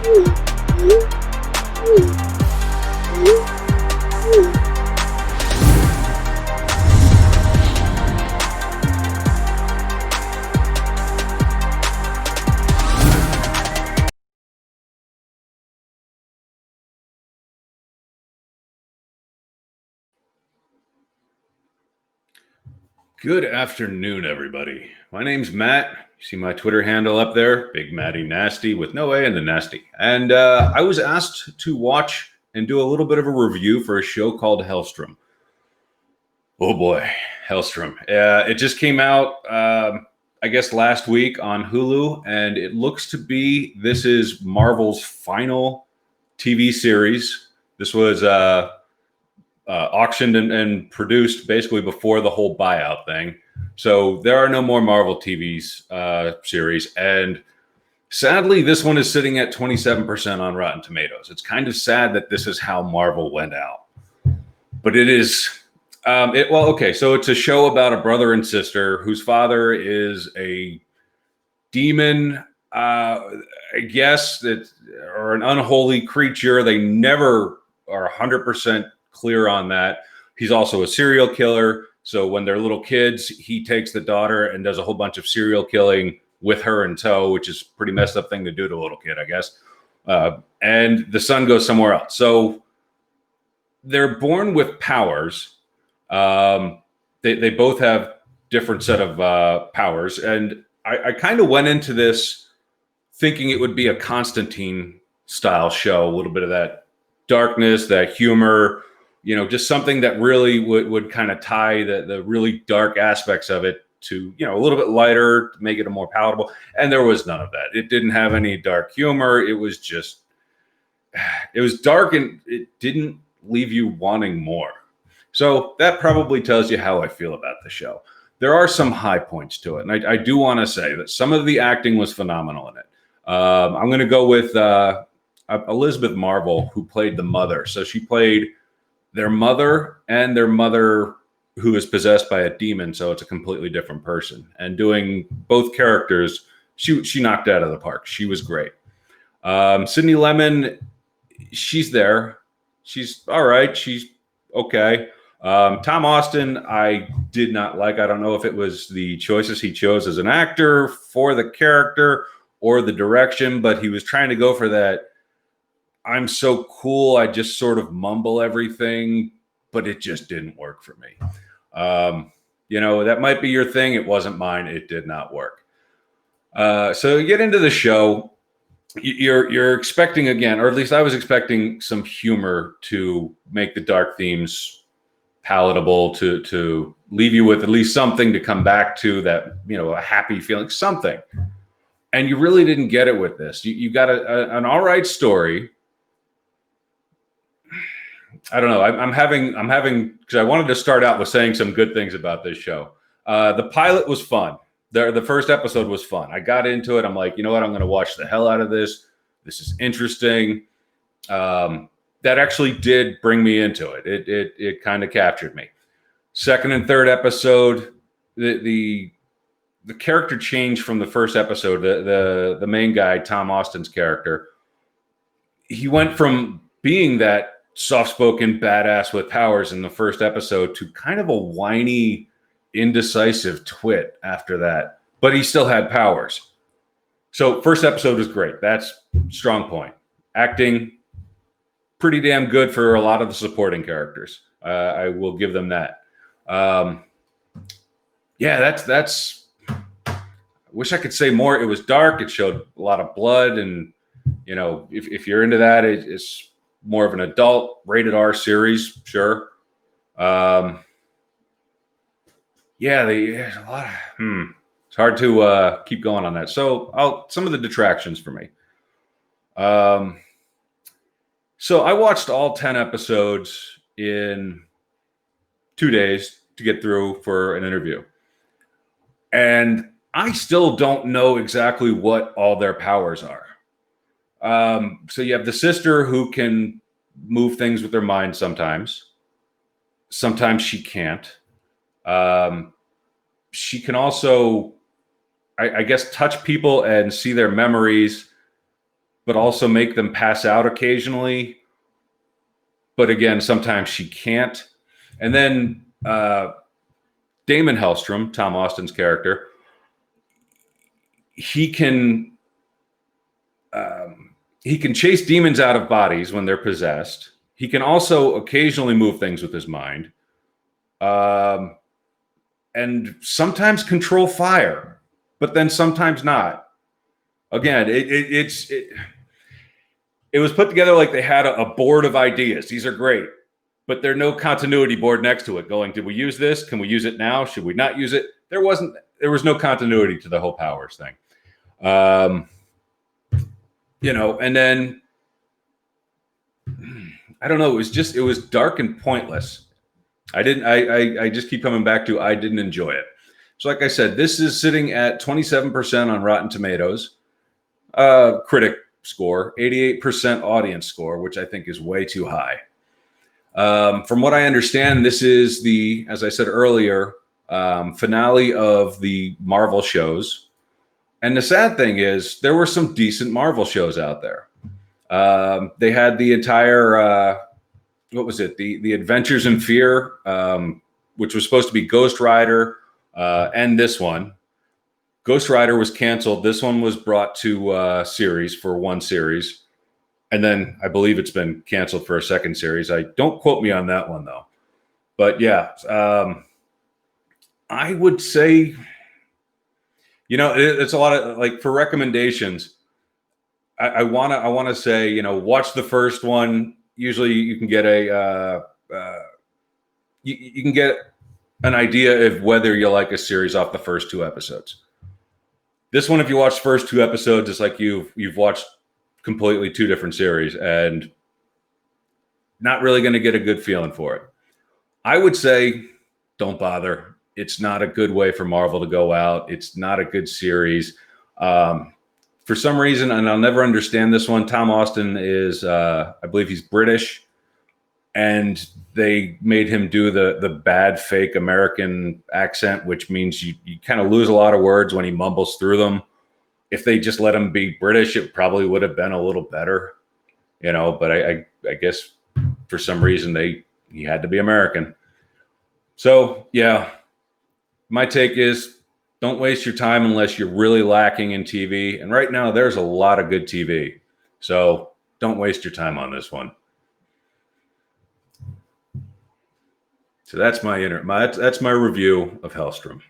Good afternoon, everybody. My name's Matt. You see my Twitter handle up there, Big Matty Nasty with no A in the nasty. And I was asked to watch and do a little bit of a review for a show called Helstrom. Oh boy, Helstrom. It just came out, I guess, last week on Hulu, and it looks to be this is Marvel's final TV series. This was auctioned and produced basically before the whole buyout thing. So there are no more Marvel TV's series. And sadly, this one is sitting at 27% on Rotten Tomatoes. It's kind of sad that this is how Marvel went out. But it is, so it's a show about a brother and sister whose father is a demon, I guess, or an unholy creature. They never are 100% clear on that. He's also a serial killer. So when they're little kids, he takes the daughter and does a whole bunch of serial killing with her in tow, which is a pretty messed up thing to do to a little kid, I guess. And the son goes somewhere else. So they're born with powers. They both have different set of powers. And I kind of went into this thinking it would be a Constantine style show, a little bit of that darkness, that humor, just something that really would kind of tie the really dark aspects of it to, a little bit lighter, to make it a more palatable. And there was none of that. It didn't have any dark humor. It was dark and it didn't leave you wanting more. So that probably tells you how I feel about the show. There are some high points to it. And I do want to say that some of the acting was phenomenal in it. I'm going to go with Elizabeth Marvel, who played the mother. So she played their mother and their mother who is possessed by a demon. So it's a completely different person. And doing both characters, she knocked out of the park. She was great. Sydney Lemon, she's there. She's all right. She's okay. Tom Austin, I did not like. I don't know if it was the choices he chose as an actor for the character or the direction, but he was trying to go for that I'm so cool, I just sort of mumble everything, but it just didn't work for me. That might be your thing. It wasn't mine. It did not work. So you get into the show. You're expecting, again, or at least I was expecting, some humor to make the dark themes palatable, to leave you with at least something to come back to, that, a happy feeling, something. And you really didn't get it with this. You got an all right story. I don't know. I'm having because I wanted to start out with saying some good things about this show. The pilot was fun. The first episode was fun. I got into it. I'm like, you know what? I'm going to watch the hell out of this. This is interesting. That actually did bring me into it. It kind of captured me. Second and third episode, the character changed from the first episode. The main guy, Tom Austin's character, he went from being that soft-spoken badass with powers in the first episode to kind of a whiny, indecisive twit after that. But he still had powers. So first episode was great. That's strong point. Acting, pretty damn good for a lot of the supporting characters. I will give them that. That's. I wish I could say more. It was dark. It showed a lot of blood, and if you're into that, it's more of an adult rated R series, sure. There's a lot of, it's hard to keep going on that. So some of the detractions for me. So I watched all 10 episodes in 2 days to get through for an interview. And I still don't know exactly what all their powers are. So you have the sister who can move things with her mind sometimes. Sometimes she can't. She can also, I guess, touch people and see their memories. but also make them pass out occasionally. But again, sometimes she can't. And then Damon Helstrom, Tom Austin's character, he can chase demons out of bodies when they're possessed. He can also occasionally move things with his mind, and sometimes control fire, but then sometimes not. Again, it was put together like they had a board of ideas. These are great, but there's no continuity board next to it going, did we use this? Can we use it now? Should we not use it? There was no continuity to the whole powers thing. And then I don't know, it was dark and pointless. I just keep coming back to, I didn't enjoy it. So like I said, this is sitting at 27% on Rotten Tomatoes, critic score, 88% audience score, which I think is way too high. From what I understand, this is the, as I said earlier, finale of the Marvel shows. And the sad thing is there were some decent Marvel shows out there. They had the entire, what was it? The Adventures in Fear, which was supposed to be Ghost Rider, and this one. Ghost Rider was canceled. This one was brought to series for one series. And then I believe it's been canceled for a second series. Don't quote me on that one though. But yeah, I would say, it's a lot of, like, for recommendations, I want to say, watch the first one. Usually you can get you can get an idea of whether you like a series off the first 2 episodes. This one, if you watch the first 2 episodes, it's like you've watched completely 2 different series and not really going to get a good feeling for it. I would say don't bother. It's not a good way for Marvel to go out. It's not a good series. For some reason, and I'll never understand this one, Tom Austin is, I believe he's British, and they made him do the bad fake American accent, which means you kind of lose a lot of words when he mumbles through them. If they just let him be British, it probably would have been a little better, but I guess for some reason he had to be American. So yeah, my take is don't waste your time unless you're really lacking in TV. And right now there's a lot of good TV. So don't waste your time on this one. So that's my review of Helstrom.